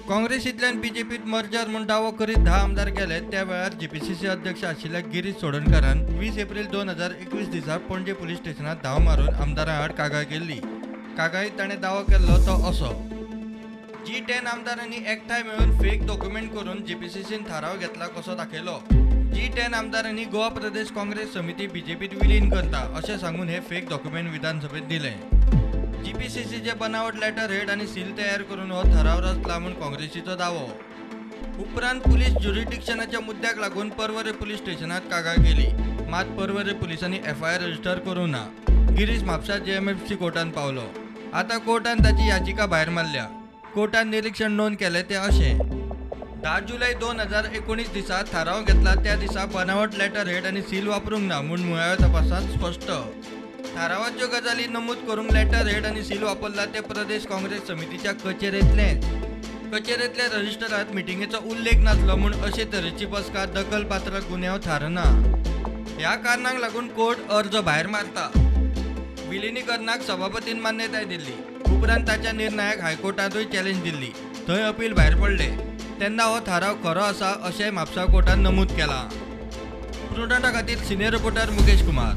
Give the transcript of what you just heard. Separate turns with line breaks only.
काँग्रेसींतल्यान बीजेपीत merger म्हूण दावो करीत 10 आमदार गेले त्या वेळार जीपीसीसी अध्यक्ष आशिल्ल्या गिरीश चोडणकरान 20 एप्रिल 2021 दिसा पणजे पुलीस स्टेशनात धांव मारून आमदारां आड कागाळ केल्ली। कागाळीत ताणें दावो केल्लो तो असो: G10 आमदारांनी एकठांय मेळून फेक डॉक्युमेंट करून जीपीसीसीन थाराव घेतला कसो दाखयलो। G10 आमदारांनी गोवा प्रदेश काँग्रेस समिती बीजेपीत विलीन करता अशें सांगून हे फेक डॉक्युमेंट विधानसभेत दिले। जीपीसीसीचे बनावट लेटर हेड आणि सील तयार करून हो थाराव रचला म्हूण काँग्रेसीचो दावो। उपरांत पुलीस ज्युरिडिक्शनाच्या मुद्द्याक लागून पर्वरे पुलीस स्टेशनात कागाळ केली, मात पर्वरे पुलिसांनी FIR रजिस्टर करूं ना। गिरीश म्हापसा JMFC कोर्टात पावलो। आता कोर्टान ताची याचिका भायर मारल्या। कोर्टान निरीक्षण नोंद केले ते अशें: 10 जुलै 2019 दिसा थाराव घेतला त्या दिसा बनावट लेटर हेड आणि सील वापरूंक ना म्हूण मुळाव्या तपासांत स्पष्ट। थारावाच्यो गजाली नमूद करूंक लेटर हेड आणि सील वापरला ते प्रदेश काँग्रेस समितीच्या कचेरेंतल्या रजिस्टरांत मिटिंगेचो उल्लेख नासलो म्हूण अशे तरेची बसका दखलपात्र गुन्यांव थारना। ह्या कारणाक लागून कोर्ट अर्ज भायर मारता। विलिनीकरणाक सभापतीन मान्यताय दिल्ली। उपरांत ताच्या निर्णयाक हायकोर्टांतूय चॅलेंज दिल्ली, थंय अपील भायर पडले। तेन्ना हो थाराव खरो आसा अशेंय म्हापसा कोर्टान नमूद केलां। प्रुडंटा खातीर सिनियर रिपोर्टर मुकेश कुमार।